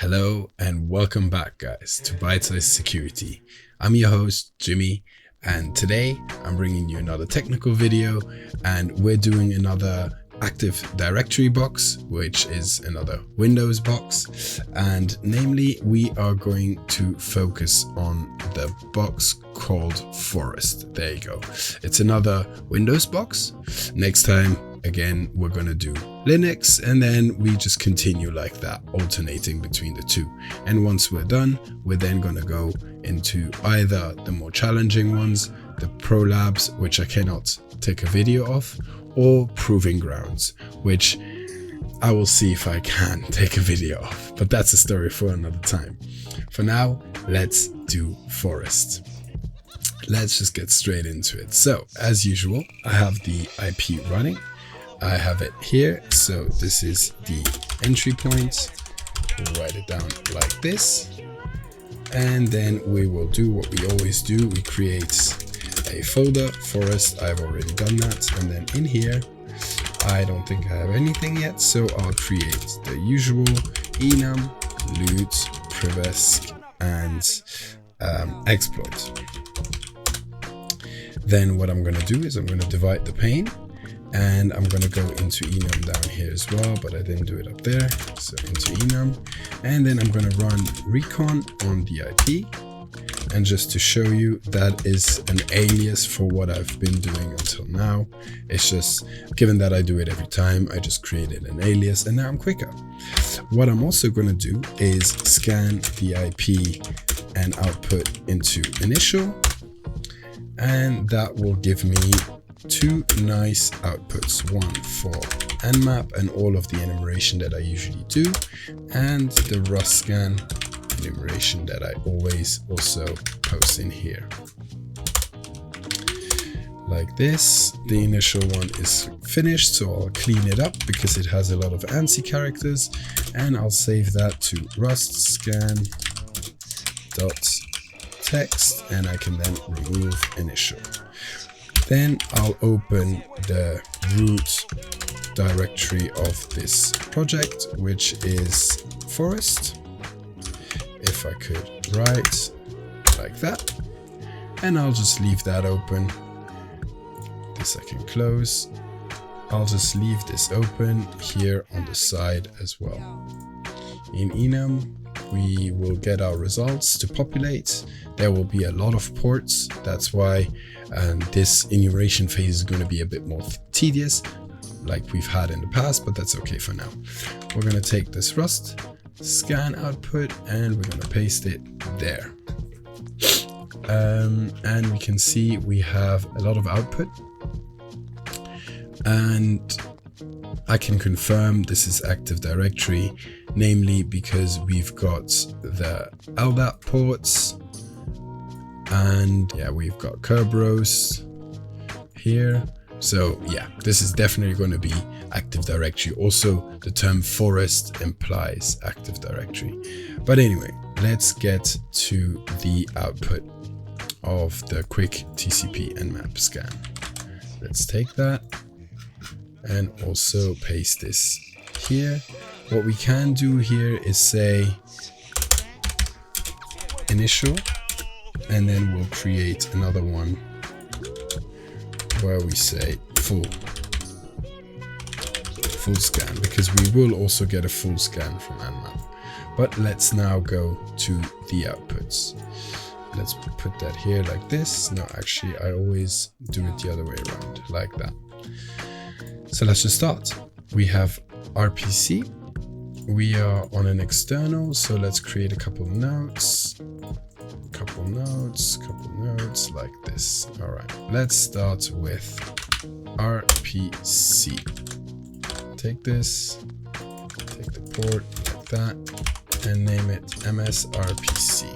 Hello and welcome back, guys, to Bite-Sized Security. I'm your host, Jimmy, and today I'm bringing you another technical video, and we're doing another Active Directory box, which is another Windows box, and namely we are going to focus on the box called Forest. There you go. It's another Windows box. Next time, again, we're going to do Linux, and then we just continue like that, alternating between the two. And once we're done, we're then going to go into either the more challenging ones, the Pro Labs, which I cannot take a video of, or Proving Grounds, which I will see if I can take a video of, but that's a story for another time. For now, let's do Forest. Let's just get straight into it. So, as usual, I have the IP running. I have it here, so this is the entry point. We'll write it down like this, and then we will do what we always do. We create a folder, Forest. I've already done that, and then in here I don't think I have anything yet, so I'll create the usual enum, loot, privesc, and exploit. Then what I'm going to do is I'm going to divide the pane, and I'm going to go into enum down here as well, but I didn't do it up there. So into enum, and then I'm going to run recon on the IP. And just to show you, that is an alias for what I've been doing until now. It's just, given that I do it every time, I just created an alias, and now I'm quicker. What I'm also going to do is scan the IP and output into initial, and that will give me two nice outputs, one for nmap and all of the enumeration that I usually do, and the Rust scan enumeration that I always also post in here. Like this. The initial one is finished, so I'll clean it up because it has a lot of ANSI characters, and I'll save that to Rust scan dot text, and I can then remove initial. Then I'll open the root directory of this project, which is Forest. If I could write like that, and I'll just leave that open. This I can close. I'll just leave this open here on the side as well. In enum, we will get our results to populate. There will be a lot of ports. That's why this enumeration phase is going to be a bit more tedious, like we've had in the past, but that's okay for now. We're going to take this Rust scan output and we're going to paste it there. And we can see we have a lot of output, and I can confirm this is Active Directory, namely because we've got the LDAP ports, and yeah, we've got Kerberoast here. So yeah, this is definitely going to be Active Directory. Also, the term Forest implies Active Directory. But anyway, let's get to the output of the quick TCP nmap scan. Let's take that and also paste this here. What we can do here is say initial, and then we'll create another one where we say full scan, because we will also get a full scan from nmap. But let's now go to the outputs. Let's put that here like this. No, actually I always do it the other way around, like that. So let's just start. We have RPC. We are on an external, so let's create a couple nodes. Couple nodes like this. All right, let's start with RPC. Take this, take the port like that, and name it MSRPC.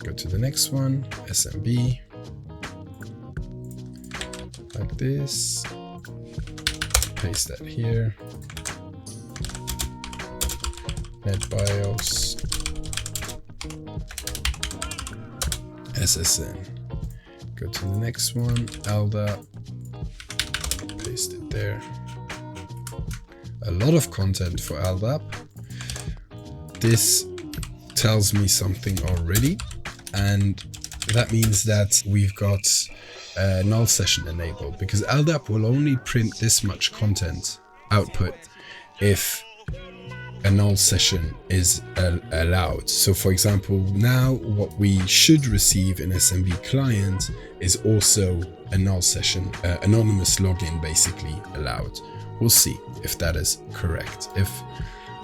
Go to the next one, SMB, like this. Paste that here. NetBIOS, SSN. Go to the next one, LDAP, paste it there. A lot of content for LDAP. this tells me something already, and that means that we've got a null session enabled, because LDAP will only print this much content output if a null session is allowed. So for example, now what we should receive in SMB client is also a null session, anonymous login basically allowed. We'll see if that is correct, if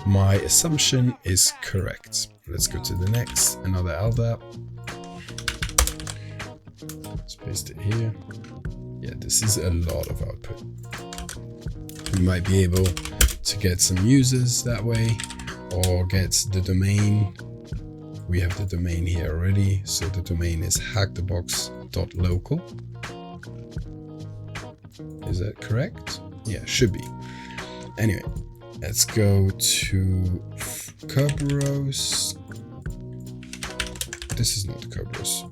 my assumption is correct. Let's go to the next, another LDAP. Let's paste it here. Yeah, this is a lot of output. We might be able to get some users that way, or get the domain. We have the domain here already, so the domain is HackTheBox.local. Is that correct? Yeah, should be. Anyway, let's go to Kerberoast. This is not the Kerberoast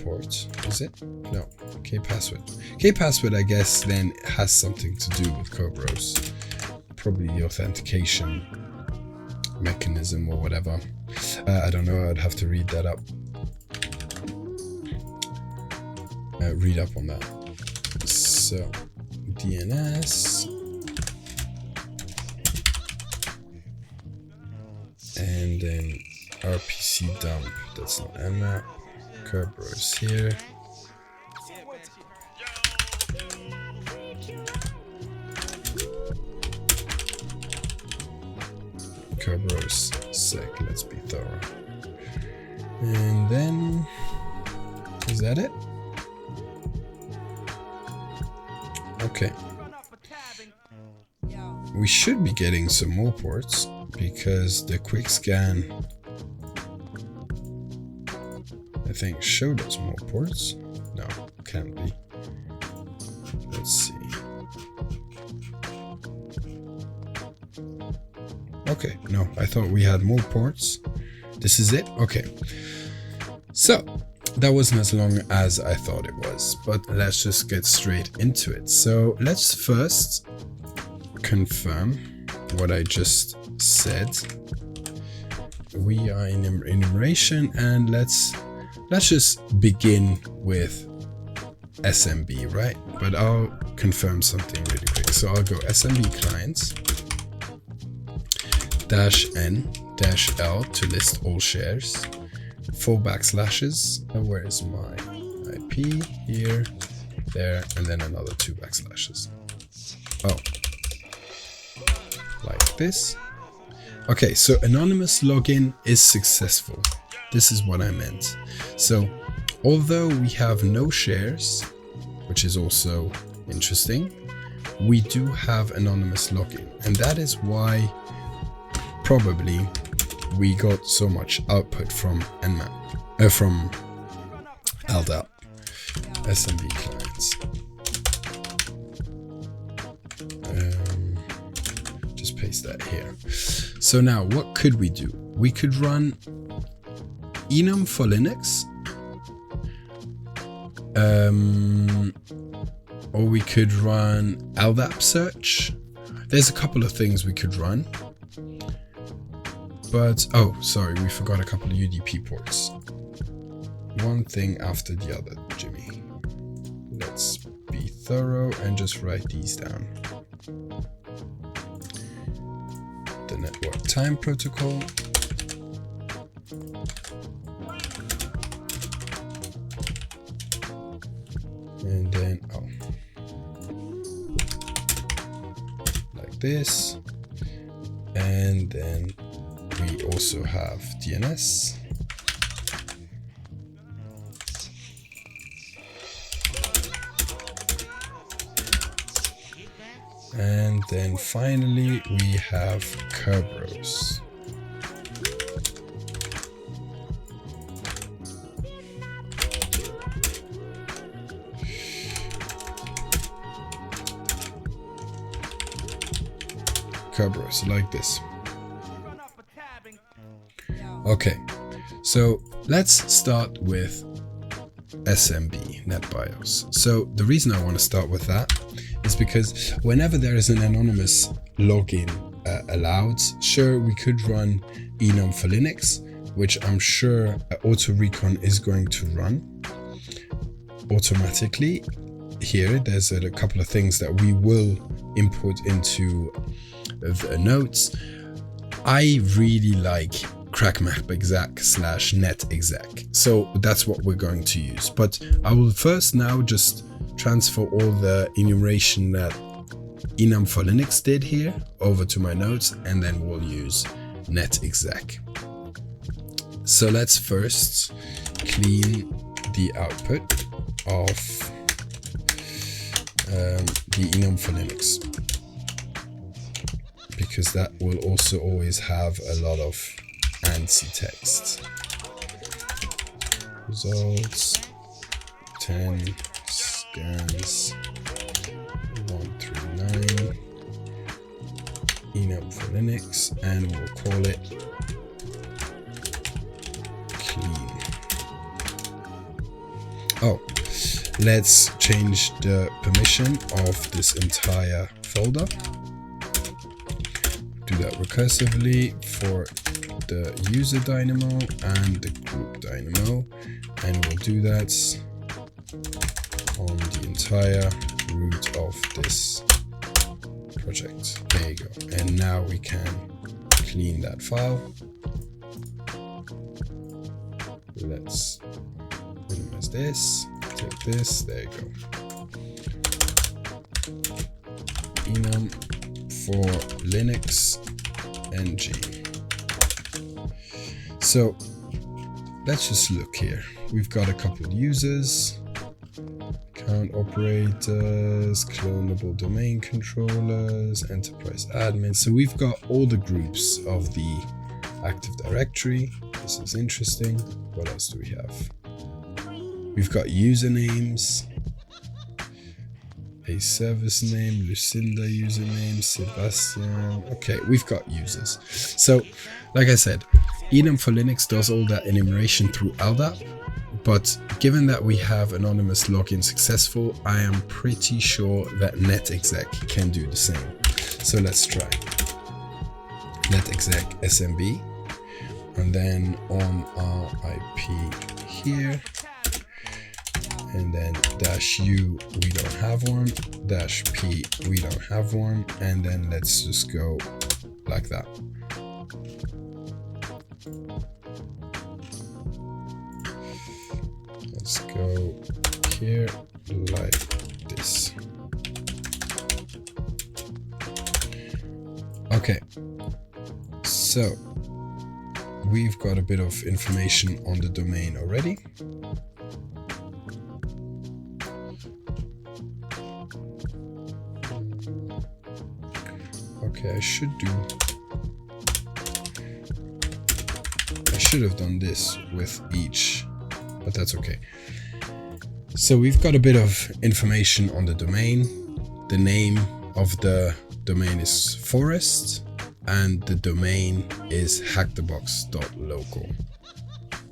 port, is it? No, kpassword. Kpassword, I guess, then has something to do with Kerberoast. Probably the authentication mechanism or whatever. I don't know, I'd have to read that up. Read up on that. So, DNS. And then RPC dump, that's not Nmap. Kerberoast here. Kerberoast sec, let's be thorough. And then, is that it? Okay. We should be getting some more ports, because the quick scan, I think, showed us more ports. No, can't be. Let's see. Okay, no, I thought we had more ports. This is it? Okay. So, that wasn't as long as I thought it was, but let's just get straight into it. So, let's first confirm what I just said. We are in enumeration, and let's just begin with SMB, right? But I'll confirm something really quick. So I'll go SMB clients -n-l to list all shares, 4 backslashes. Where is my IP? Here, there, and then another 2 backslashes. Oh, like this. Okay, so anonymous login is successful. This is what I meant. So, although we have no shares, which is also interesting, we do have anonymous login, and that is why probably we got so much output from Nmap, from LDAP, SMB clients. Just paste that here. So now, what could we do? We could run enum for Linux, or we could run LDAP search. There's a couple of things we could run, but oh, sorry, we forgot a couple of UDP ports. One thing after the other, Jimmy. Let's be thorough and just write these down. The network time protocol. And then, oh, like this. And then we also have DNS. And then finally we have Kerberoast. Kerberoast, like this. Okay, so let's start with SMB NetBIOS. So the reason I want to start with that is because whenever there is an anonymous login allowed. Sure, we could run enum for Linux, which I'm sure auto recon is going to run automatically. Here there's a couple of things that we will input into the notes. I really like crackmapexec/netexec, so that's what we're going to use. But I will first now just transfer all the enumeration that enum for Linux did here over to my notes, and then we'll use netexec. So let's first clean the output of the enum for Linux, because that will also always have a lot of ANSI text. Results 10 scans 139 enum for Linux, and we'll call it clean. Oh, let's change the permission of this entire folder. Do that recursively for the user dynamo and the group dynamo, and we'll do that on the entire root of this project. There you go. And now we can clean that file. Let's minimize this, take this, there you go. Enum for Linux ng. So let's just look here. We've got a couple of users, account operators, clonable domain controllers, enterprise admin. So we've got all the groups of the Active Directory. This is interesting. What else do we have? We've got usernames, a service name, Lucinda username, Sebastian. Okay, we've got users. So, like I said, enum for Linux does all that enumeration through LDAP, but given that we have anonymous login successful, I am pretty sure that netexec can do the same. So let's try netexec SMB, and then on our IP here, and then -u we don't have one, -p we don't have one, and then let's just go like that. Let's go here like this. Okay, so we've got a bit of information on the domain already. Okay, I should have done this with each, but that's okay. So we've got a bit of information on the domain. The name of the domain is forest, and the domain is HackTheBox.local.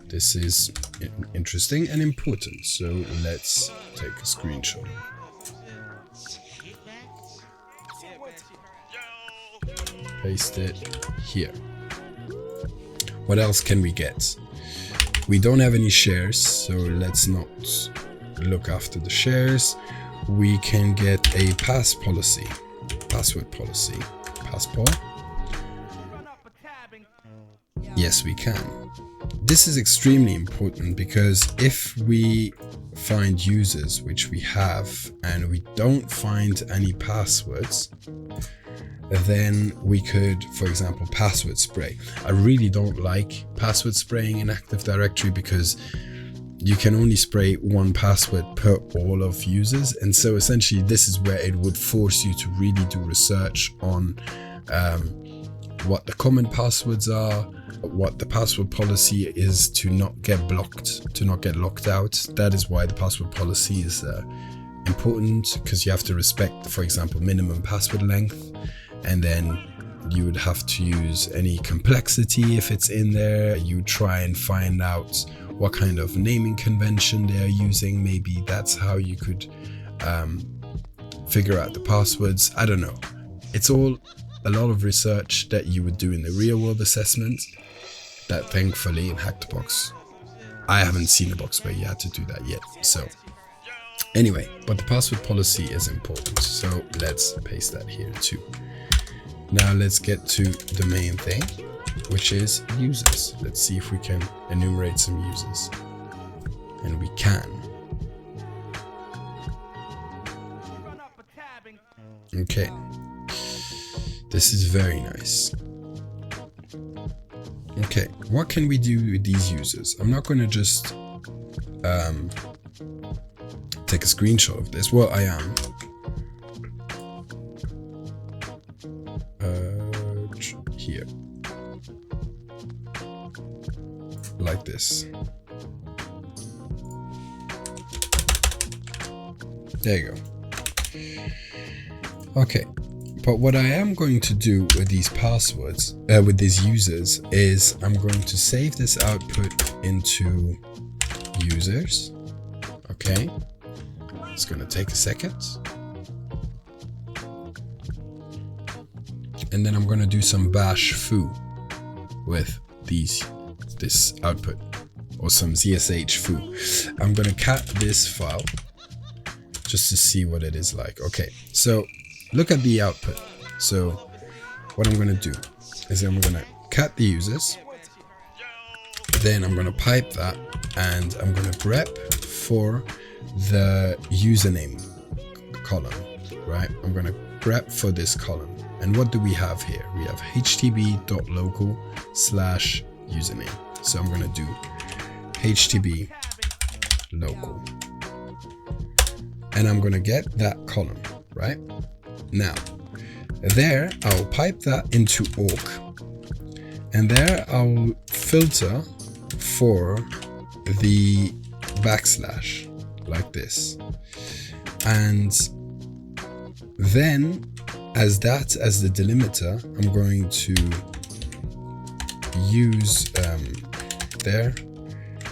This is interesting and important, so let's take a screenshot. Paste it here. What else can we get? We don't have any shares, so let's not look after the shares. We can get a password policy, passport. Yes, we can. This is extremely important because if we find users, which we have, and we don't find any passwords, then we could, for example, password spray. I really don't like password spraying in Active Directory because you can only spray one password per all of users, and so essentially this is where it would force you to really do research on what the common passwords are, what the password policy is to not get blocked, to not get locked out. That is why the password policy is important, because you have to respect, for example, minimum password length, and then you would have to use any complexity if it's in there. You try and find out what kind of naming convention they are using. Maybe that's how you could figure out the passwords. I don't know. It's all a lot of research that you would do in the real world assessment that thankfully in HackTheBox, I haven't seen a box where you had to do that yet. So anyway, but the password policy is important. So let's paste that here too. Now let's get to the main thing, which is users. Let's see if we can enumerate some users. And we can. Okay. This is very nice. Okay, what can we do with these users? I'm not going to just take a screenshot of this. Well, I am. Here. Like this. There you go. Okay. But what I am going to do with these passwords, with these users, is I'm going to save this output into users. Okay. It's going to take a second. And then I'm going to do some bash foo with this output, or some zsh foo. I'm going to cat this file just to see what it is like. Okay. So look at the output. So what I'm going to do is I'm going to cat the users. Then I'm going to pipe that, and I'm going to grep for the username column, right? I'm going to grep for this column. And what do we have here? We have htb.local/username. So I'm going to do htb local. And I'm going to get that column, right? Now, there I'll pipe that into awk, and there I'll filter for the backslash like this, and then as the delimiter, I'm going to use there.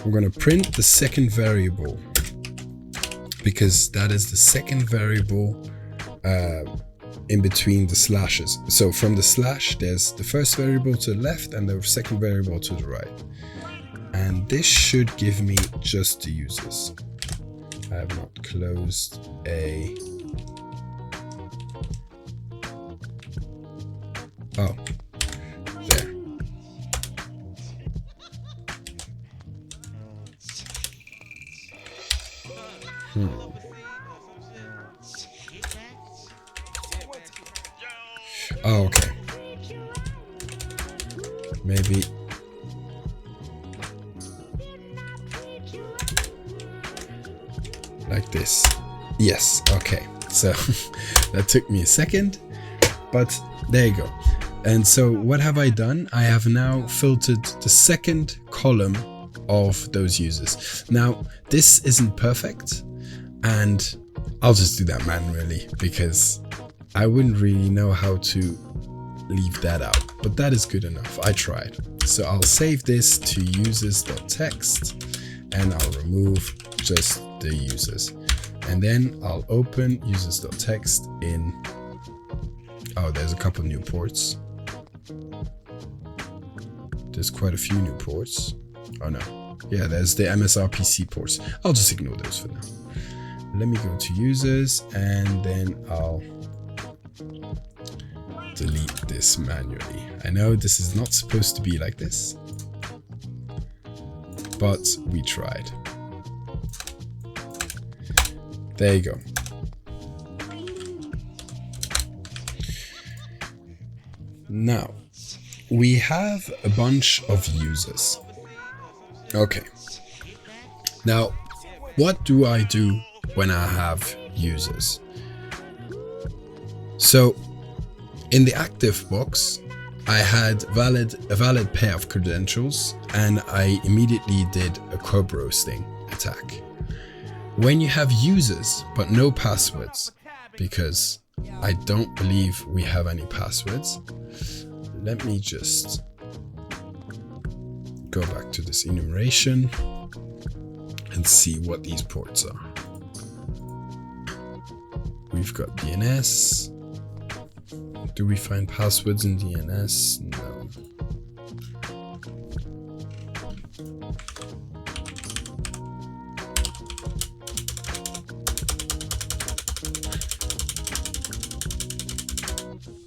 I'm going to print the second variable, because that is the second variable in between the slashes. So from the slash, there's the first variable to the left and the second variable to the right. And this should give me just the users. I have not closed a... Oh, there. Oh, okay. Maybe. Like this. Yes, okay. So that took me a second, but there you go. And so what have I done? I have now filtered the second column of those users. Now, this isn't perfect, and I'll just do that manually because I wouldn't really know how to leave that out, but that is good enough. I tried. So I'll save this to users.txt, and I'll remove just the users. And then I'll open users.txt in... Oh, there's a couple new ports. There's quite a few new ports. Oh no. Yeah, there's the MSRPC ports. I'll just ignore those for now. Let me go to users, and then I'll delete this manually. I know this is not supposed to be like this, but we tried. There you go. Now, we have a bunch of users. Okay. Now, what do I do when I have users? So, in the active box, I had a valid pair of credentials, and I immediately did a Kerberoasting attack. When you have users but no passwords, because I don't believe we have any passwords, let me just go back to this enumeration and see what these ports are. We've got DNS. Do we find passwords in DNS? No.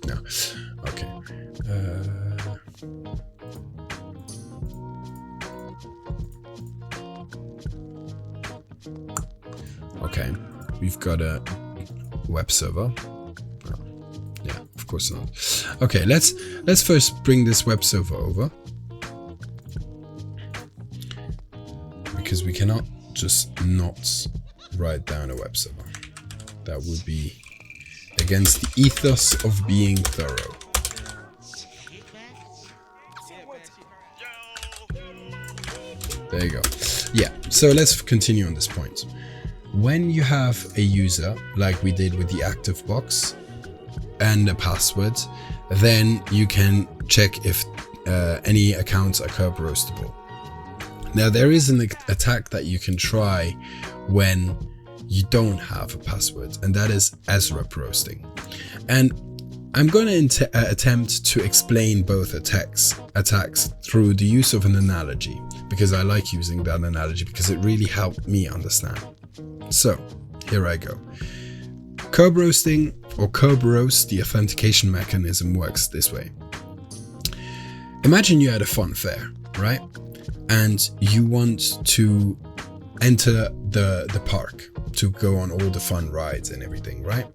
No. Okay. Okay. We've got a web server. Yeah, of course not. Okay, let's first bring this web server over, because we cannot just not write down a web server. That would be against the ethos of being thorough. There you go. Yeah, so let's continue on this point. When you have a user, like we did with the ACTIVE-box, and a password, then you can check if any accounts are Kerberoastable. Now, there is an attack that you can try when you don't have a password, and that is SREP-roasting. And I'm going to attempt to explain both attacks through the use of an analogy, because I like using that analogy because it really helped me understand. So here I go. Kerberoasting, or Kerberoast, the authentication mechanism, works this way. Imagine you're at a Funfair, right? And you want to enter the park to go on all the fun rides and everything, right?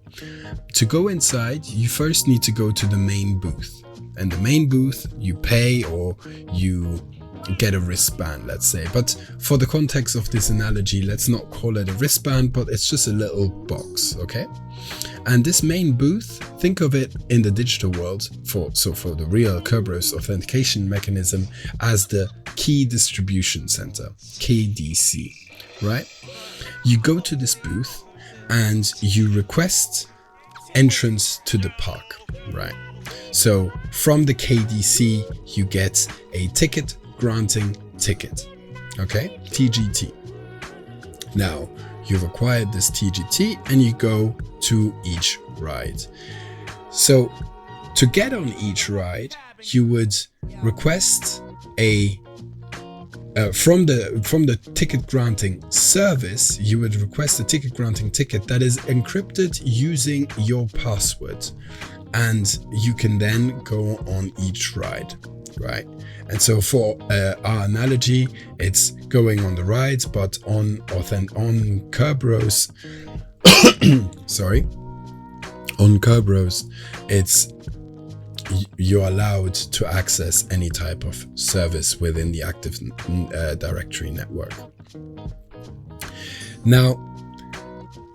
To go inside, you first need to go to the main booth. And the main booth, you pay or you get a wristband, let's say. But for the context of this analogy, let's not call it a wristband, but it's just a little box, okay? And this main booth, think of it in the digital world, for the real Kerberoast authentication mechanism, as the key distribution center, KDC, right? You go to this booth and you request entrance to the park, right? So from the KDC, you get a ticket granting ticket, okay? TGT. Now, you've acquired this TGT and you go to each ride. So to get on each ride, you would request a from the ticket granting service, you would request a ticket granting ticket that is encrypted using your password, and you can then go on each ride, right? And so for our analogy, it's going on the rides, but on Kerberoast, sorry, on Kerberoast, it's you're allowed to access any type of service within the Active Directory network. Now,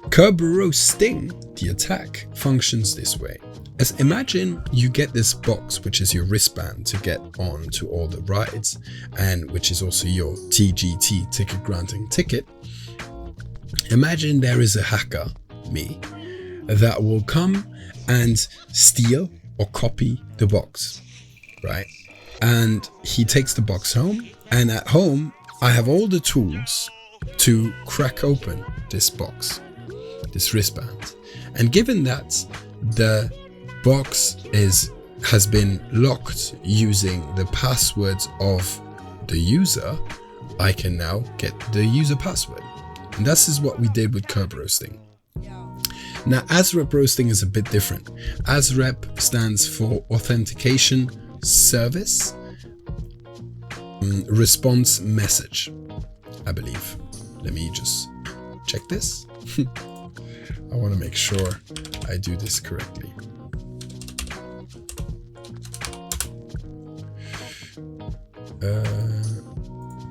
Kerberoasting, the attack, functions this way. As imagine you get this box, which is your wristband to get on to all the rides, and which is also your TGT, ticket granting ticket. Imagine there is a hacker, me, that will come and steal or copy the box, right? And he takes the box home, and at home I have all the tools to crack open this box, this wristband. And given that the box has been locked using the passwords of the user, I can now get the user password. And this is what we did with Kerberoasting. Now, ASREP-roasting is a bit different. ASREP stands for Authentication Service Response Message, I believe. Let me just check this. I want to make sure I do this correctly.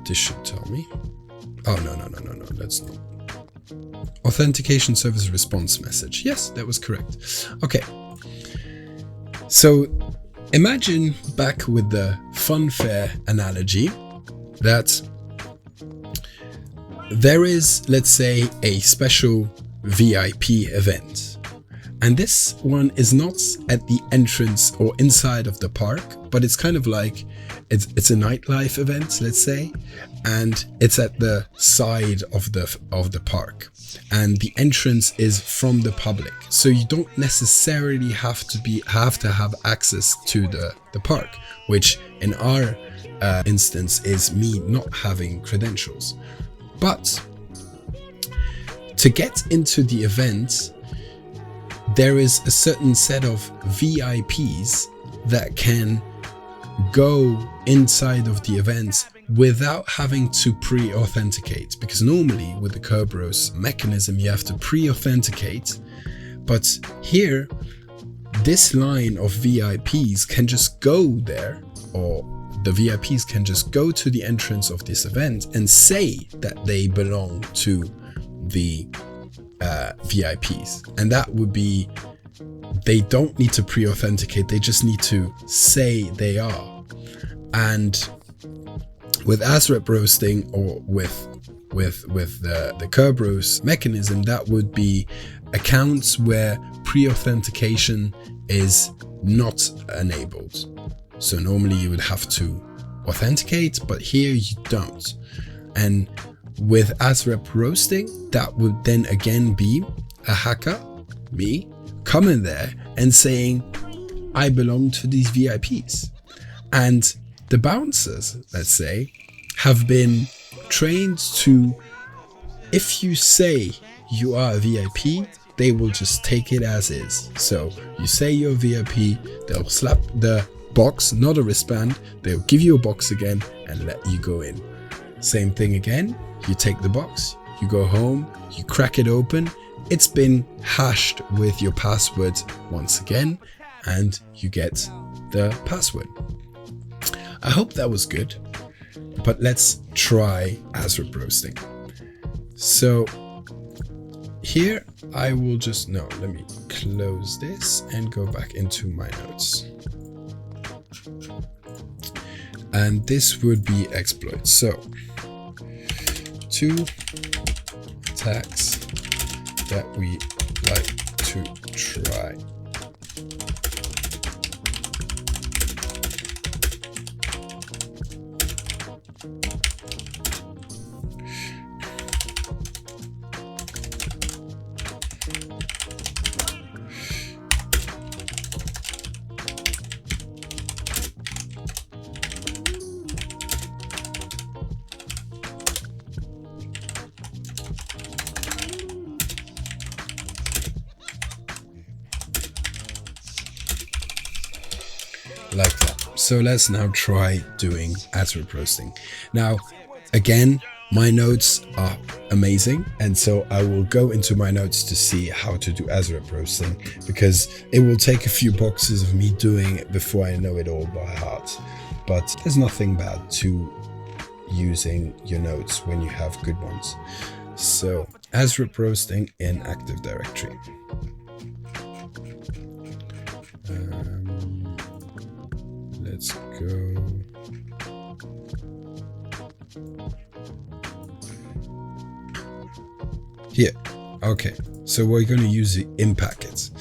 This should tell me. Oh, no, that's not. Authentication Service Response Message. Yes, that was correct. Okay. So imagine, back with the Funfair analogy, that there is, let's say, a special VIP event. And this one is not at the entrance or inside of the park, but it's kind of like it's a nightlife event, let's say, and it's at the side of the park, and the entrance is from the public, so you don't necessarily have to have access to the park, which in our instance is me not having credentials. But to get into the event, there is a certain set of VIPs that can go inside of the event without having to pre-authenticate, because normally with the Kerberoast mechanism you have to pre-authenticate, but here this line of VIPs can just go there, or the VIPs can just go to the entrance of this event and say that they belong to the VIPs, and that would be, they don't need to pre-authenticate, they just need to say they are. And with ASREP roasting, or with the Kerberoast mechanism, that would be accounts where pre-authentication is not enabled. So normally you would have to authenticate, but here you don't. And with ASREP roasting, that would then again be a hacker, me, coming there and saying, I belong to these VIPs. And the bouncers, let's say, have been trained to, if you say you are a VIP, they will just take it as is. So you say you're a VIP, they'll slap the box, not a wristband, they'll give you a box again and let you go in. Same thing again, you take the box, you go home, you crack it open, it's been hashed with your password once again, and you get the password. I hope that was good, but let's try ASREP roasting. So here I will just, no, let me close this and go back into my notes. And this would be exploits. So 2 attacks that we like to try. Like that. So let's now try doing ASREP roasting. Now, again, my notes are amazing, and so I will go into my notes to see how to do ASREP roasting, because it will take a few boxes of me doing it before I know it all by heart. But there's nothing bad to using your notes when you have good ones. So ASREP roasting in Active Directory. Let's go. Here. Okay, so we're going to use the in packets.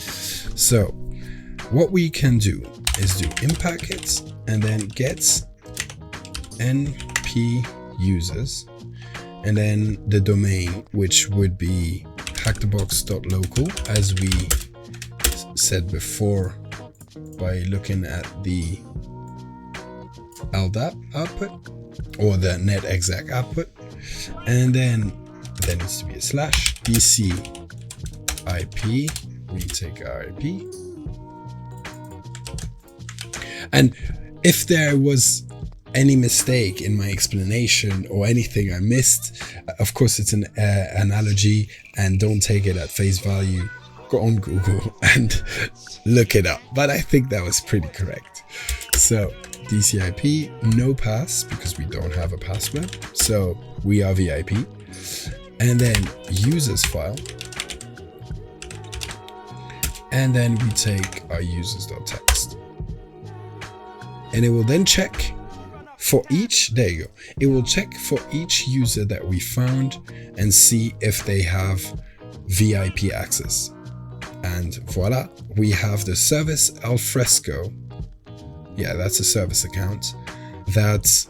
So what we can do is do in packets and then gets np users, and then the domain, which would be HackTheBox.local, as we said before by looking at the LDAP output or the NetExec output, and then there needs to be a slash DCIP, we take our IP. And if there was any mistake in my explanation or anything I missed, of course it's an analogy, and don't take it at face value. Go on Google and look it up, but I think that was pretty correct. So DCIP, no pass, because we don't have a password, so we are VIP. And then users file, and then we take our users.txt, and it will then check for each, there you go, it will check for each user that we found and see if they have VIP access. And voila, we have the service alfresco. Yeah, that's a service account that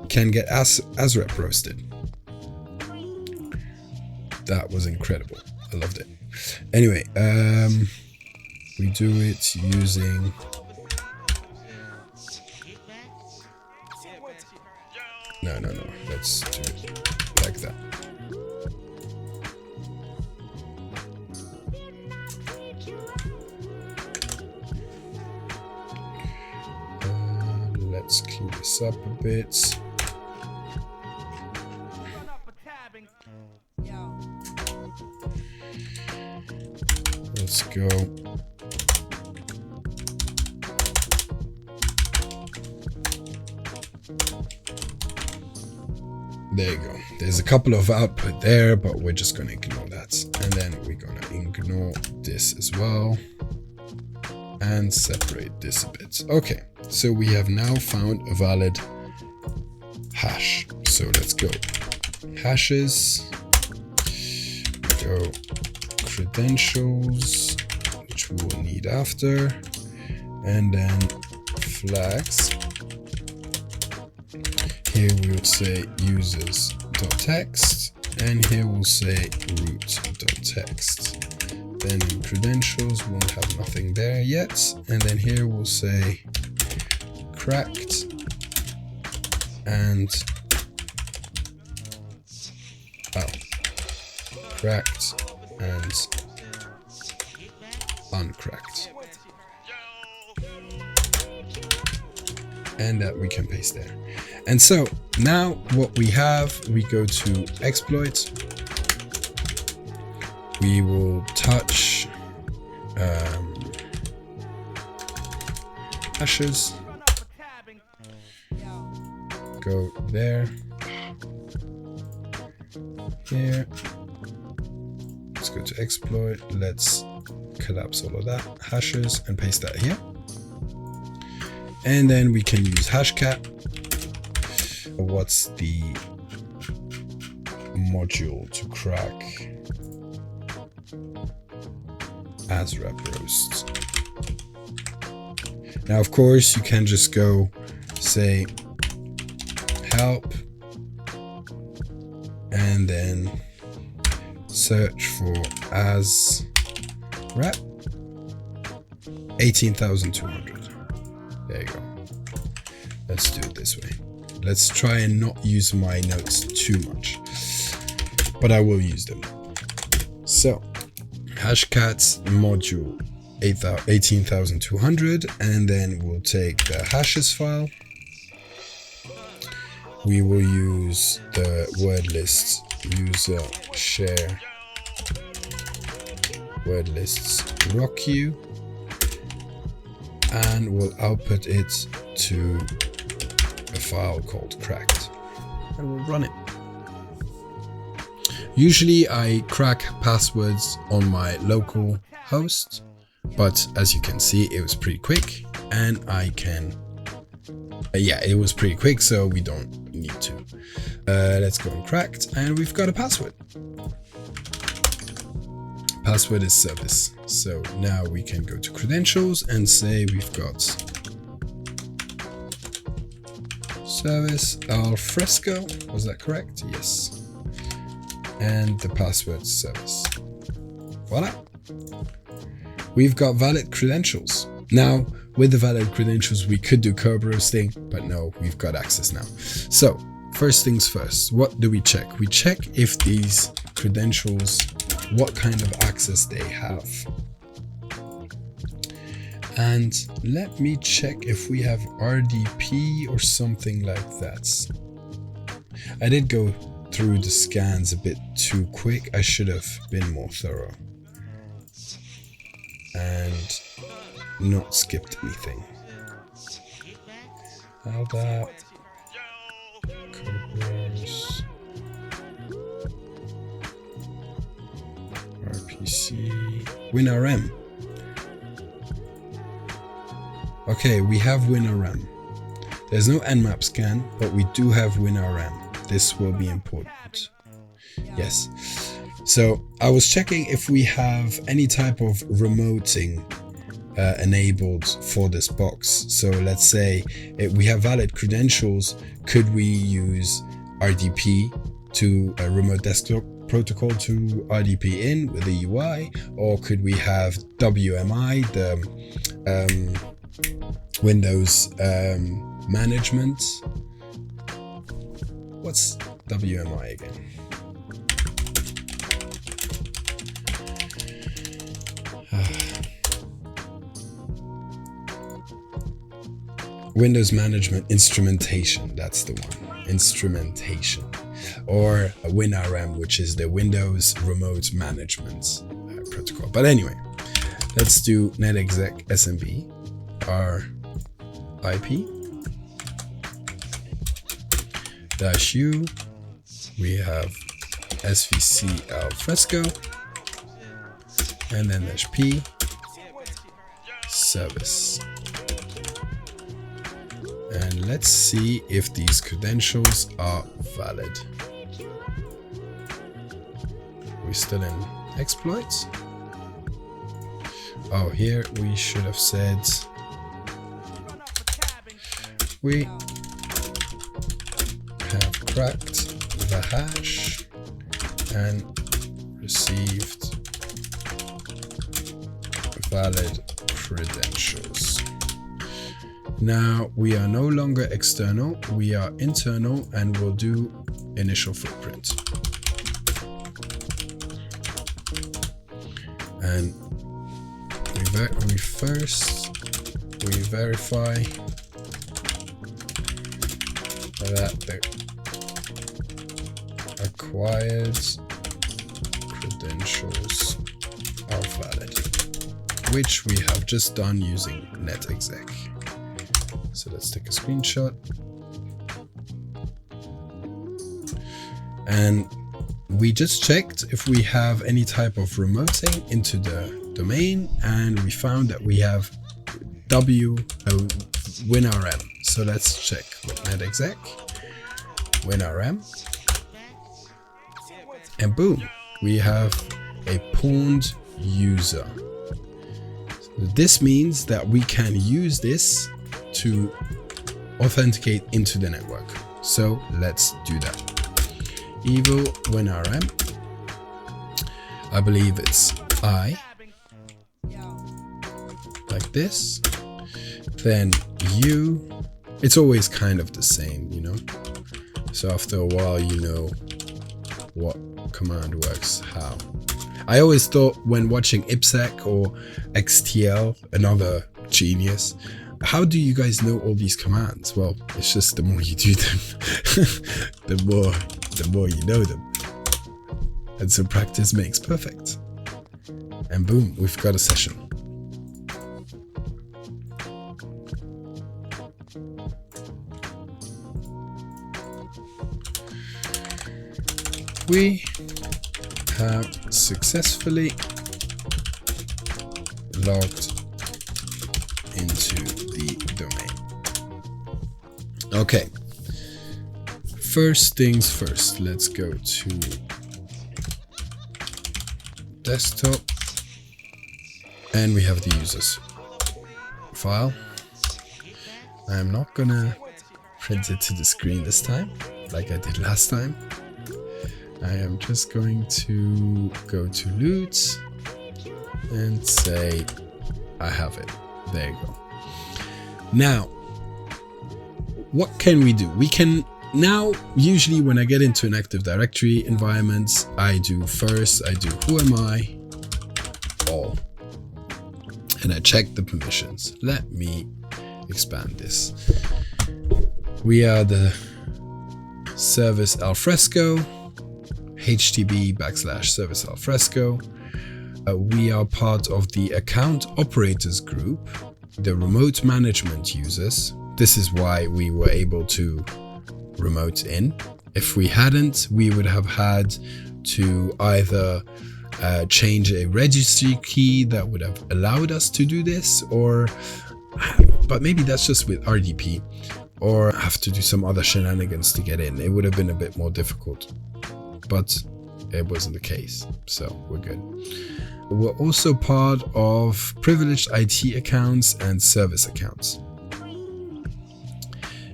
can get ASREP roasted. That was incredible. I loved it. Anyway, we do it using no, let's do it like that. Let's clean this up a bit. Let's go. There you go. There's a couple of output there, but we're just going to ignore that. And then we're going to ignore this as well. And separate this a bit. Okay, so we have now found a valid hash. So let's go. Hashes. Go credentials, which we will need after. And then flags. Here we will say users.txt, and here we'll say root.txt. Then in credentials, we'll have nothing there yet. And then here we'll say cracked and cracked and uncracked. And that we can paste there. And so now what we have, we go to exploit. We will touch hashes. Go there. Here. Let's go to exploit. Let's collapse all of that hashes and paste that here. And then we can use hashcat. What's the module to crack ASREP roasts? Now, of course, you can just go say help and then search for ASREP 18,200. There you go. Let's do it this way. Let's try and not use my notes too much, but I will use them. So hashcat module 18,200, and then we'll take the hashes file. We will use the word list user share word lists rocku, and we'll output it to a file called cracked, and we'll run it. Usually I crack passwords on my local host, but as you can see, it was pretty quick, and I can it was pretty quick, so we don't need to. Let's go on cracked, and we've got a password. Password is service. So now we can go to credentials and say we've got service alfresco. Was that correct? Yes. And the password service. Voila. We've got valid credentials. Now, with the valid credentials, we could do Kerberoasting, but no, we've got access now. So first things first, what do we check? We check if these credentials, what kind of access they have. And let me check if we have RDP or something like that. I did go through the scans a bit too quick. I should have been more thorough and not skipped anything. How that covers RPC WinRM. Okay, we have WinRM. There's no Nmap scan, but we do have WinRM. This will be important. Yes. So I was checking if we have any type of remoting enabled for this box. So let's say we have valid credentials. Could we use RDP to remote desktop protocol to RDP in with the UI, or could we have WMI, the Windows management? What's WMI again? Windows management instrumentation, that's the one. Instrumentation. Or a WinRM, which is the Windows remote management protocol. But anyway, let's do NetExec SMB, our IP -u. We have SVC alfresco, and then -p service. And let's see if these credentials are valid. We're still in exploits. Oh, here we should have said we have cracked the hash and received valid credentials. Now we are no longer external, we are internal, and we'll do initial footprint. And we verify that the acquired credentials are valid, which we have just done using NetExec. So let's take a screenshot. And we just checked if we have any type of remoting into the domain, and we found that we have WinRM. So let's check with NetExec WinRM, and boom, we have a pawned user. So this means that we can use this to authenticate into the network. So let's do that. Evo WinRM, I believe it's I, like this, then U, it's always kind of the same, you know, so after a while you know what command works how. I always thought when watching IPsec or XTL, another genius, how do you guys know all these commands? Well, it's just the more you do them, the more you know them. And so practice makes perfect. And boom, we've got a session. We have successfully logged into the domain. Okay, first things first, let's go to desktop, and we have the users file. I'm not gonna print it to the screen this time like I did last time. I am just going to go to loot and say I have it. There you go. Now, what can we do? We can now, usually when I get into an Active Directory environment, I do who am I, all, and I check the permissions. Let me expand this. We are the service alfresco, HTB / service alfresco. We are part of the account operators group, the remote management users. This is why we were able to remote in. If we hadn't, we would have had to either change a registry key that would have allowed us to do this, but maybe that's just with RDP, or have to do some other shenanigans to get in. It would have been a bit more difficult, but it wasn't the case, so we're good. were also part of privileged IT accounts and service accounts.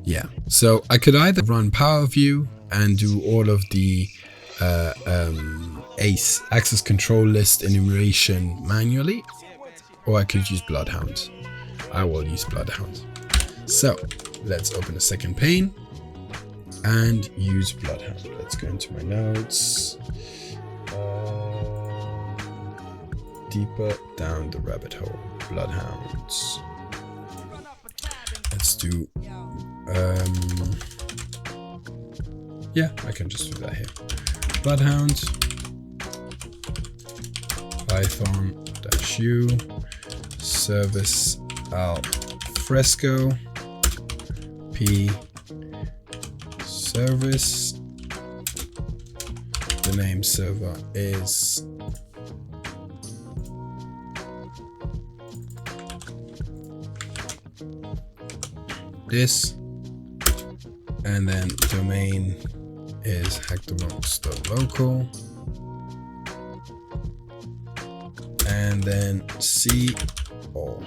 Yeah, so I could either run PowerView and do all of the ACE, access control list enumeration manually, or I could use Bloodhound. I will use Bloodhound. So let's open a second pane and use Bloodhound. Let's go into my notes. Deeper down the rabbit hole. Bloodhounds. Let's do yeah, I can just do that here. Bloodhound Python-u service al fresco p service. The name server is this, and then domain is HackTheBox.local, and then C all.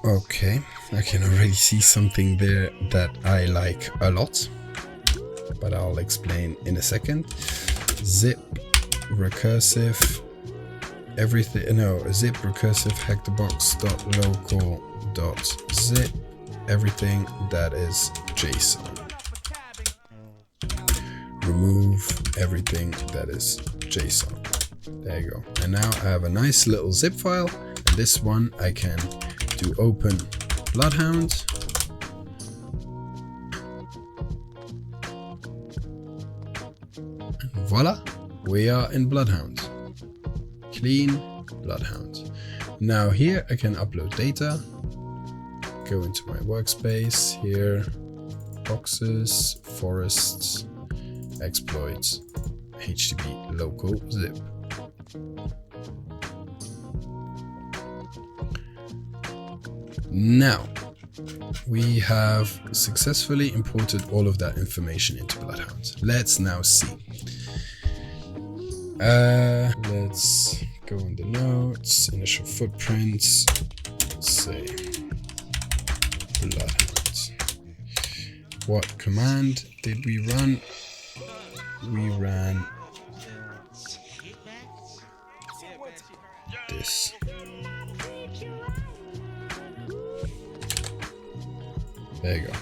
Okay, I can already see something there that I like a lot, but I'll explain in a second. Zip recursive everything, no, zip recursive HackTheBox.local.zip everything that is JSON. Remove everything that is JSON. There you go. And now I have a nice little zip file, and this one I can do open Bloodhound. And voila, we are in Bloodhound. Clean Bloodhound. Now here I can upload data. Go into my workspace here, boxes, forests, exploits, HTB local zip. Now, we have successfully imported all of that information into Bloodhound. Let's now see. Let's go in the notes, initial footprints, let's say Bloodhound. What command did we run? We ran this. There you go.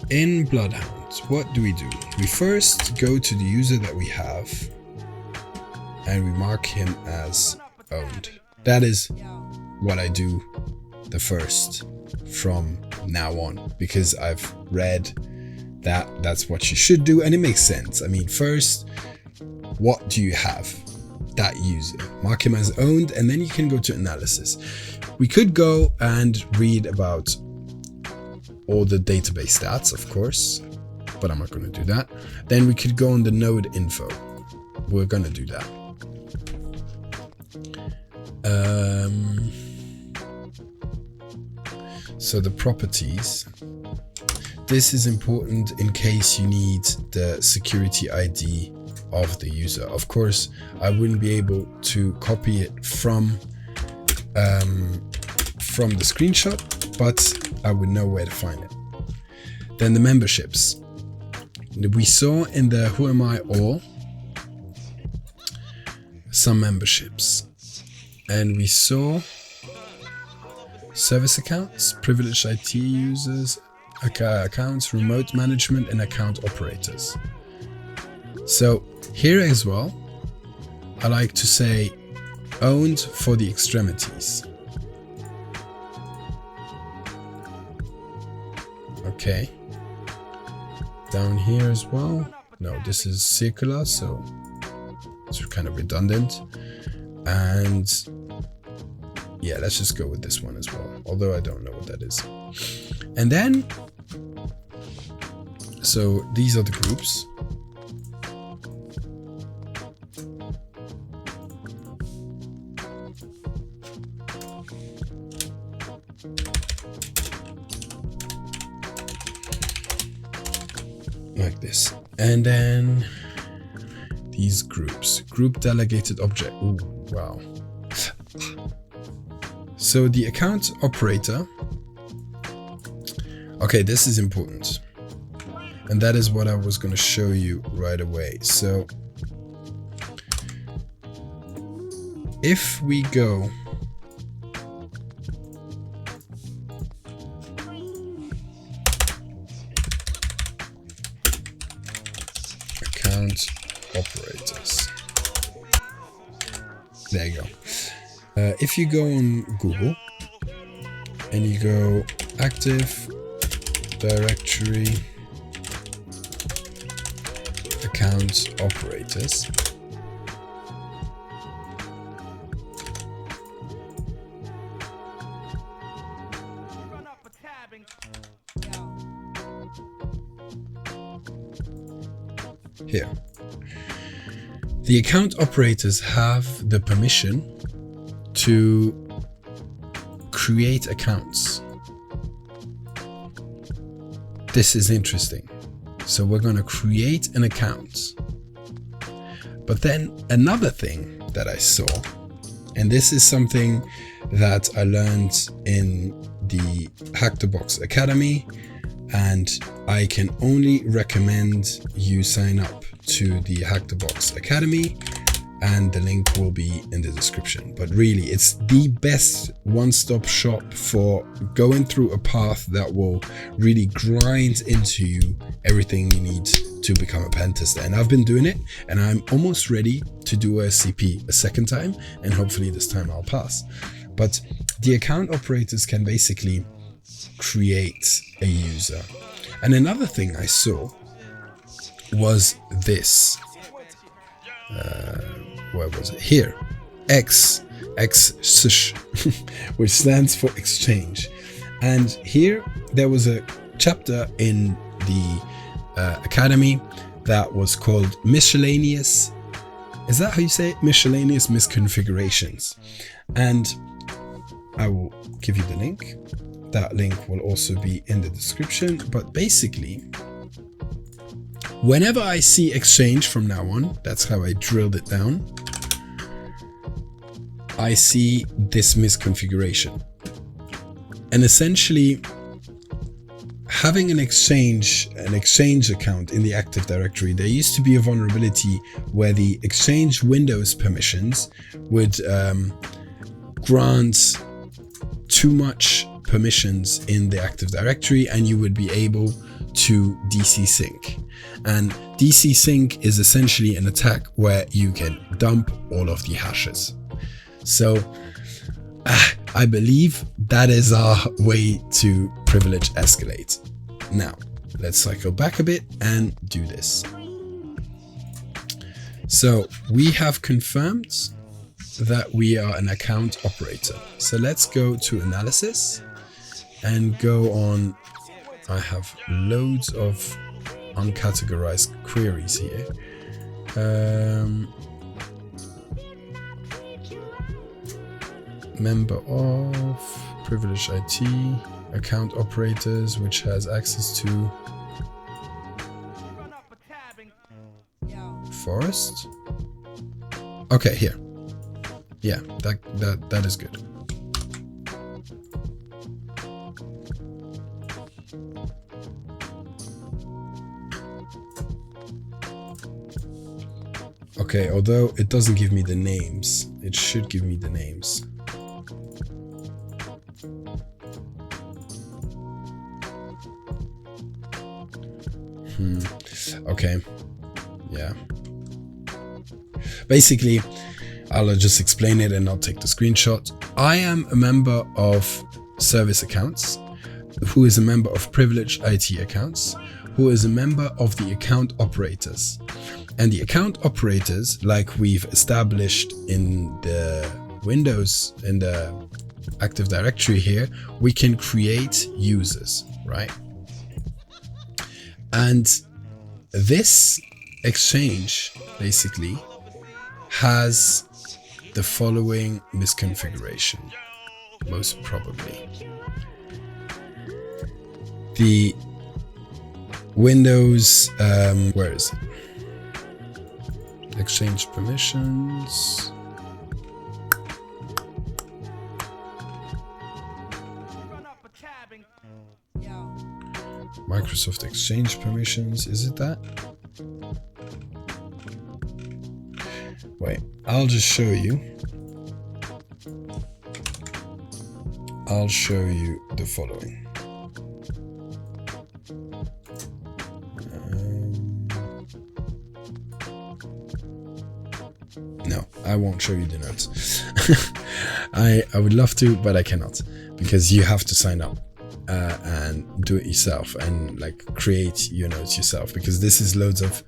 In Bloodhound, what do? We first go to the user that we have and we mark him as owned. That is what I do the first from now on, because I've read that that's what you should do and it makes sense. I mean, first, what do you have? That user. Mark him as owned, and then you can go to analysis. We could go and read about all the database stats, of course, but I'm not going to do that. Then we could go on the node info. We're going to do that. So the properties. This is important in case you need the security ID of the user. Of course, I wouldn't be able to copy it from the screenshot, but I would know where to find it. Then the memberships. We saw in the Who Am I All some memberships, and we saw service accounts, privileged IT users, accounts, remote management, and account operators. So here as well, I like to say owned for the extremities. Okay. Down here as well. No, this is circular, so it's kind of redundant. And yeah, let's just go with this one as well, although I don't know what that is. And then, so these are the groups. Like this. And then these groups, group delegated object. Ooh, wow. So the account operator, okay, this is important. And that is what I was going to show you right away. So if we go account operators, there you go. If you go on Google and you go Active Directory account operators, here, the account operators have the permission to create accounts. This is interesting. So we're going to create an account. But then another thing that I saw, and this is something that I learned in the HackTheBox Academy, and I can only recommend you sign up to the HackTheBox Academy, and the link will be in the description. But really, it's the best one-stop shop for going through a path that will really grind into you everything you need to become a pen tester. And I've been doing it, and I'm almost ready to do OSCP a second time, and hopefully this time I'll pass. But the account operators can basically create a user. And another thing I saw was this. Where was it? Here, XSH, which stands for exchange. And here there was a chapter in the Academy that was called miscellaneous. Is that how you say it? Miscellaneous misconfigurations. And I will give you the link. That link will also be in the description. But basically, whenever I see exchange from now on, that's how I drilled it down, I see this misconfiguration. And essentially, having an exchange account in the Active Directory, there used to be a vulnerability where the Exchange Windows permissions would grant too much permissions in the Active Directory, and you would be able to DCSync. And DCSync is essentially an attack where you can dump all of the hashes. So I believe that is our way to privilege escalate. Now, let's cycle back a bit and do this. So we have confirmed that we are an account operator. So let's go to analysis and go on. I have loads of uncategorized queries here. Member of, privileged IT, account operators, which has access to forest. Okay, here. Yeah, that is good. Okay, although it doesn't give me the names, it should give me the names. Okay, yeah. Basically, I'll just explain it and I'll take the screenshot. I am a member of service accounts, who is a member of privileged IT accounts, who is a member of the account operators. And the account operators, like we've established in the Windows, in the Active Directory here, we can create users, right? And this exchange basically has the following misconfiguration, most probably. The Windows, where is it? Exchange permissions. Microsoft Exchange permissions, is it that? Wait, I'll just show you. I'll show you the following. No, I won't show you the notes. I would love to, but I cannot, because you have to sign up and do it yourself and like create your notes yourself, because this is loads of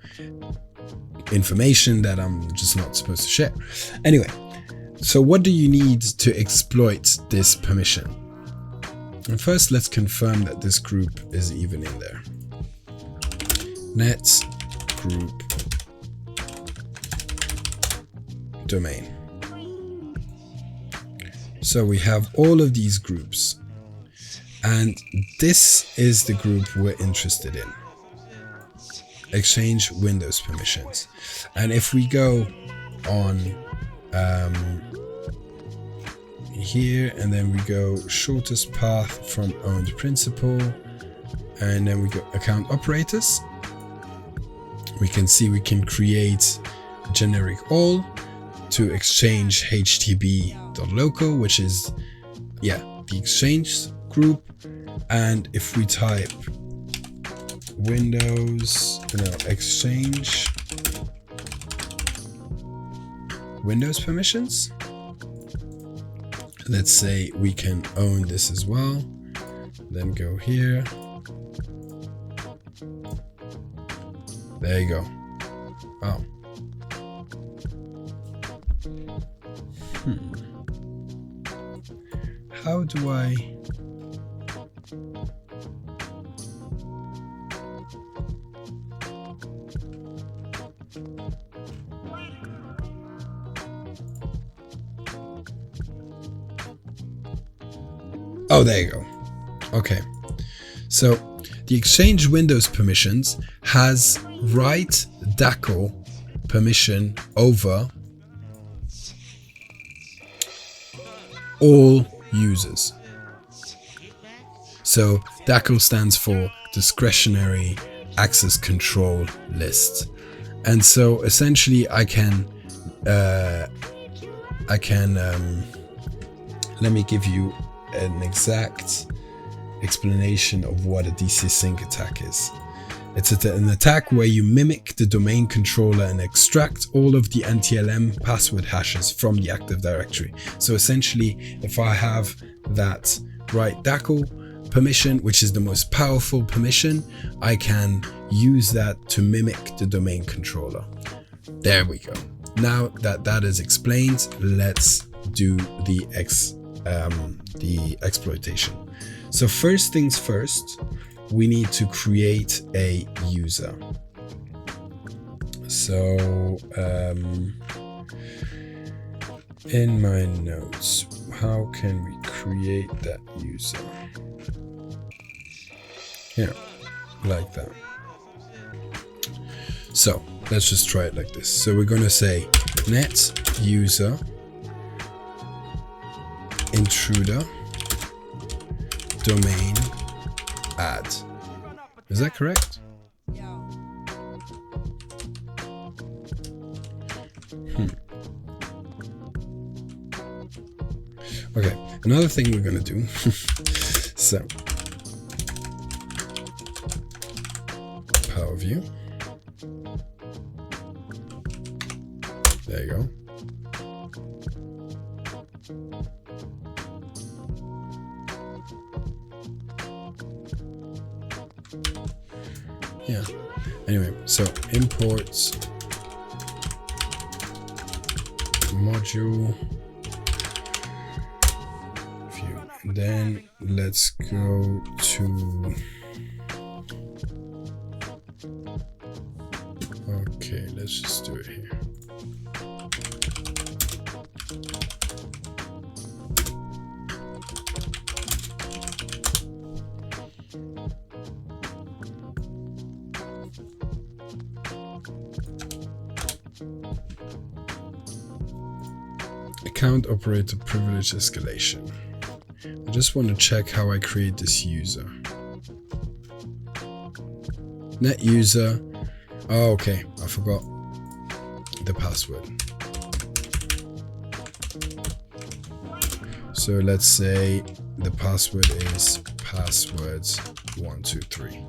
information that I'm just not supposed to share. Anyway, so what do you need to exploit this permission? And first, let's confirm that this group is even in there. Net group domain. So we have all of these groups, and this is the group we're interested in. Exchange Windows permissions. And if we go on here, and then we go shortest path from owned principal, and then we go account operators, we can see we can create generic all to exchange HTB.local, which is, yeah, the exchange group. And if we type Windows, exchange Windows permissions, let's say we can own this as well, then go here. There you go. Wow. How do I... Oh, there you go. Okay. So the Exchange Windows permissions has WriteDACL permission over all users. So DACL stands for Discretionary Access Control List. And so essentially I can let me give you an exact explanation of what a DCSync attack is. It's an attack where you mimic the domain controller and extract all of the NTLM password hashes from the Active Directory. So essentially, if I have that WriteDACL permission, which is the most powerful permission, I can use that to mimic the domain controller. There we go. Now that that is explained, let's do the exploitation. So first things first, we need to create a user. So in my notes, how can we create that user? Here, like that. So let's just try it like this. So we're going to say net user intruder domain add. Is that correct? Okay, another thing we're gonna do. So power view. There you go. Yeah. Anyway, so imports module Then let's go to, okay, let's just do it here. Account operator privilege escalation. I just want to check how I create this user. Net user. Oh, okay. I forgot the password. So let's say the password is passwords123.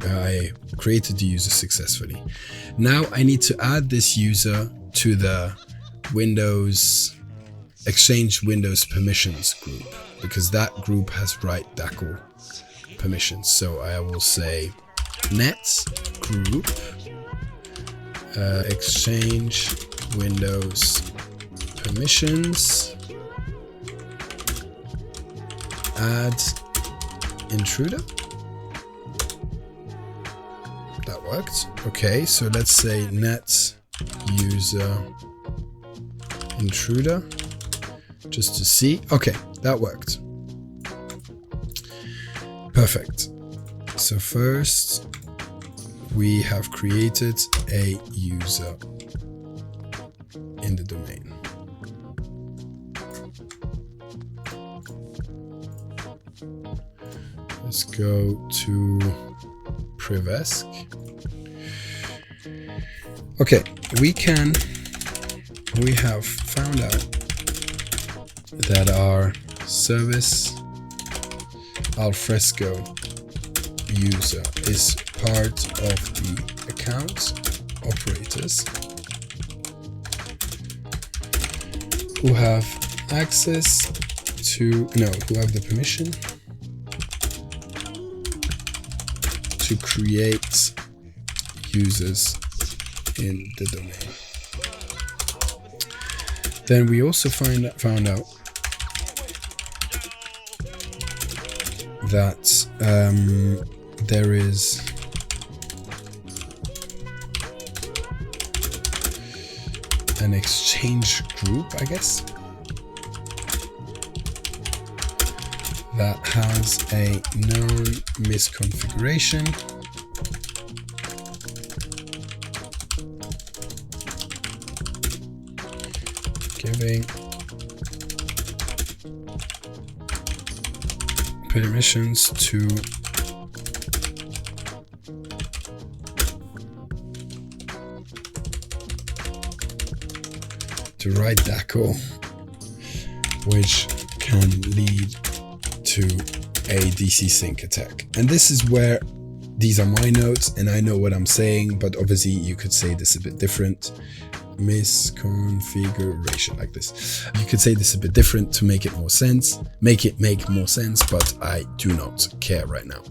I created the user successfully. Now I need to add this user to the Exchange Windows permissions group, because that group has WriteDACL permissions. So I will say net group Exchange Windows permissions, add intruder. That worked. Okay, so let's say net user intruder, just to see. Okay, that worked. Perfect. So first we have created a user in the domain. Let's go to privesc. Okay, we have found out that our service alfresco user is part of the account operators who have access to, who have the permission to create users in the domain. Then we also found out that there is an exchange group, I guess, that has a known misconfiguration giving permissions to WriteDACL, which can lead to a DCSync attack. And this is where these are my notes and I know what I'm saying, but obviously you could say this a bit different. Misconfiguration, like this. You could say this a bit different to make it more sense, make more sense, but I do not care right now.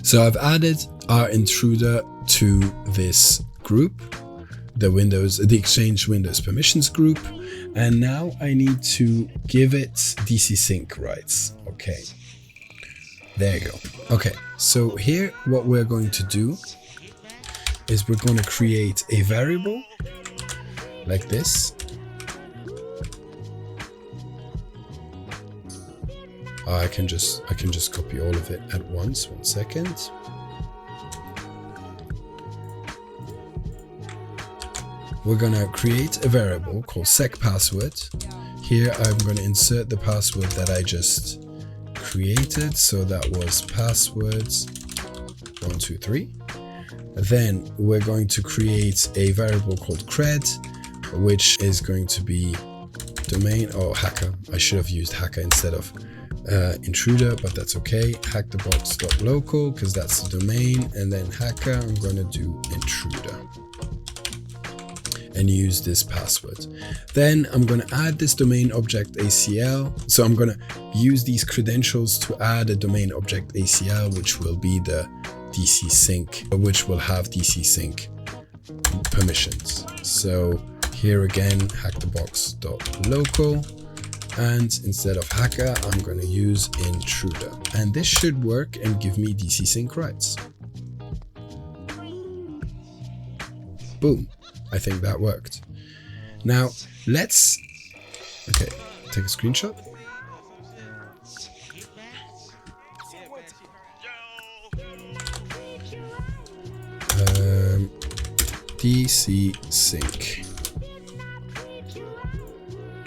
So I've added our intruder to this group, the Exchange Windows permissions group, and now I need to give it DCSync rights. Okay, there you go. Okay, so here what we're going to do is we're going to create a variable like this. I can just copy all of it at once. 1 second. We're going to create a variable called secPassword. Here I'm going to insert the password that I just created. So that was passwords123. Then we're going to create a variable called cred, which is going to be domain or hacker. I should have used hacker instead of intruder, but that's okay. HackTheBox.local, because that's the domain, and then hacker, I'm going to do intruder and use this password. Then I'm going to add this domain object ACL. So I'm going to use these credentials to add a domain object ACL, which will be the DCSync, which will have DCSync permissions. So Here again, HackTheBox.local. And instead of hacker, I'm going to use intruder. And this should work and give me DCSync rights. Boom. I think that worked. Now let's, okay, take a screenshot. DCSync.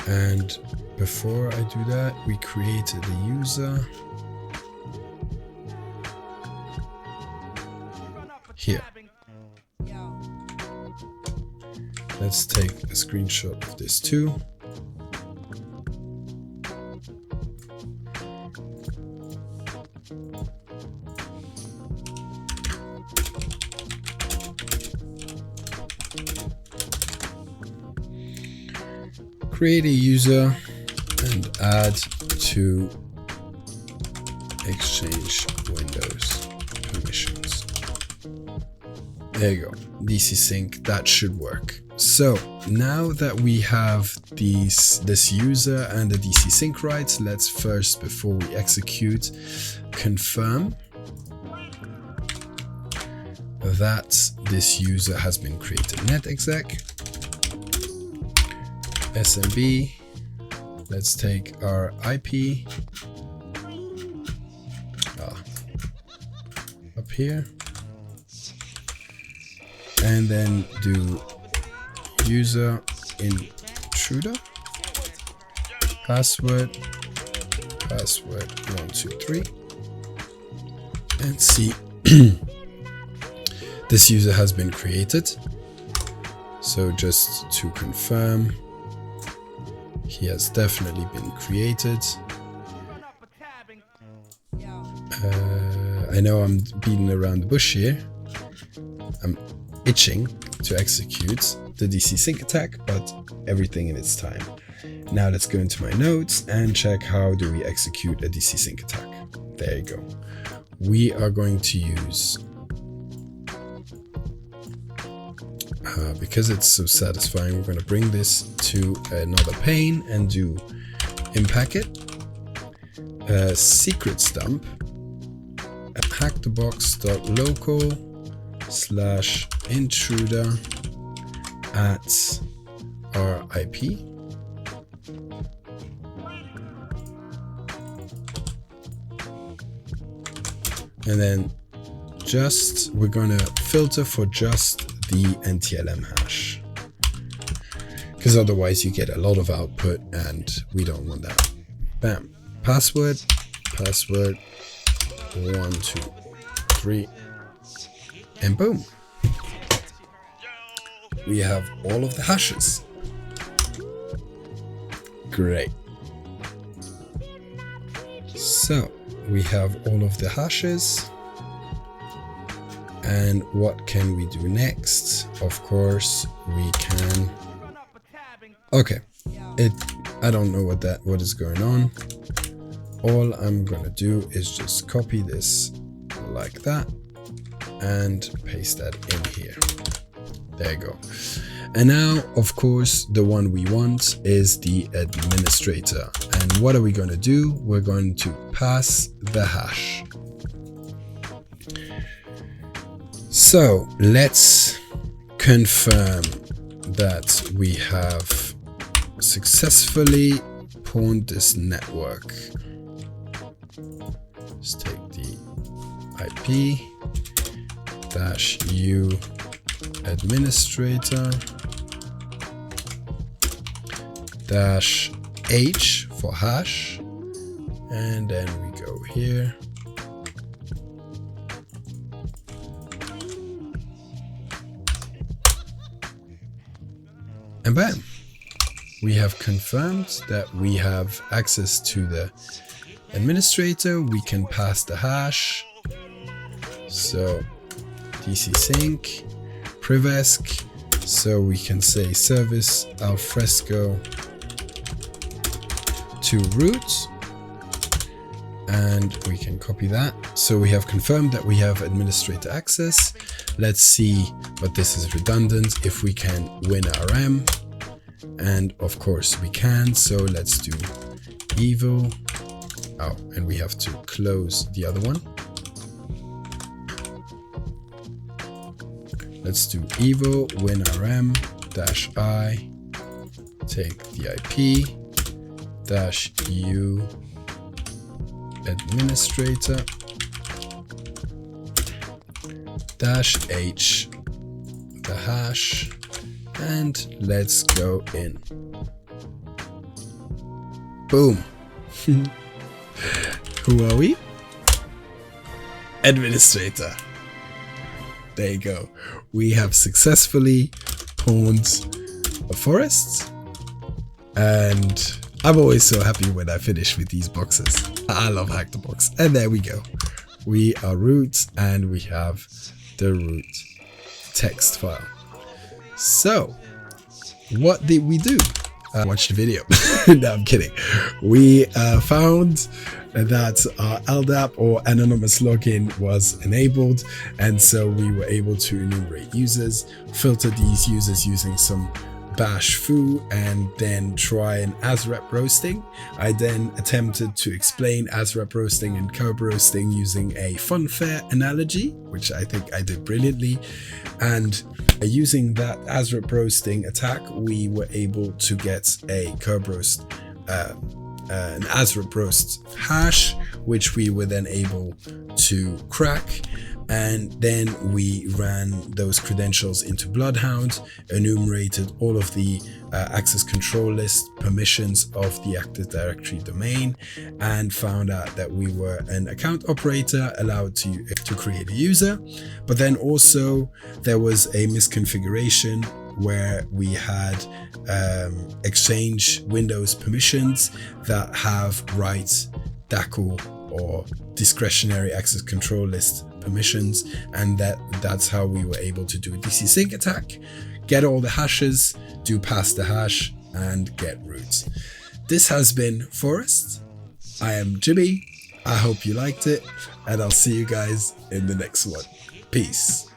And before I do that, we created a user here. Let's take a screenshot of this too. Create a user and add to Exchange Windows permissions. There you go, DCSync, that should work. So now that we have this user and the DCSync rights, let's first, before we execute, confirm that this user has been created. NetExec SMB. Let's take our IP up here, and then do user intruder, password 123, and see this user has been created. So just to confirm, he has definitely been created. I know I'm beating around the bush here. I'm itching to execute the DCSync attack, but everything in its time. Now let's go into my notes and check how do we execute a DCSync attack. There you go. We are going to use, because it's so satisfying, we're going to bring this to another pane and do inpacket, secret stump, HackTheBox.local/intruder at our IP. And then we're going to filter for just the NTLM hash, because otherwise you get a lot of output and we don't want that. Bam. Password 123, and boom, we have all of the hashes. Great. So we have all of the hashes, and what can we do next? Of course we can, okay, I don't know what is going on. All I'm gonna do is just copy this like that and paste that in here. There you go. And now, of course, the one we want is the administrator. And what are we going to do? We're going to pass the hash. So let's confirm that we have successfully pawned this network. Let's take the IP -u administrator -h for hash, and then we go here. And bam, we have confirmed that we have access to the administrator. We can pass the hash. So DCSync privesc, so we can say service alfresco to root, and we can copy that. So we have confirmed that we have administrator access. Let's see, but this is redundant, if we can win RM. And of course we can, so let's do evo. Oh, and we have to close the other one. Let's do evo winrm -i, take the IP -u administrator -h the hash, and let's go in. Boom. Who are we? Administrator. There you go. We have successfully pawned a forest, and I'm always so happy when I finish with these boxes. I love HackTheBox. And there we go. We are root, and we have the root text file. So what did we do? Watch the video. No, I'm kidding. We found that our LDAP or anonymous login was enabled, and so we were able to enumerate users, filter these users using some bash foo, and then try an asrep roasting. I then attempted to explain asrep roasting and Kerberoasting using a Funfair analogy, which I think I did brilliantly. And using that asrep roasting attack, we were able to get a Kerberoast, an asrep roast hash, which we were then able to crack. And then we ran those credentials into Bloodhound, enumerated all of the access control list permissions of the Active Directory domain, and found out that we were an account operator allowed to create a user. But then also there was a misconfiguration where we had Exchange Windows permissions that have WriteDACL or discretionary access control list permissions, and that's how we were able to do a DCSync attack, get all the hashes, do pass the hash, and get roots. This has been Forest. I am Jimmy. I hope you liked it, and I'll see you guys in the next one. Peace.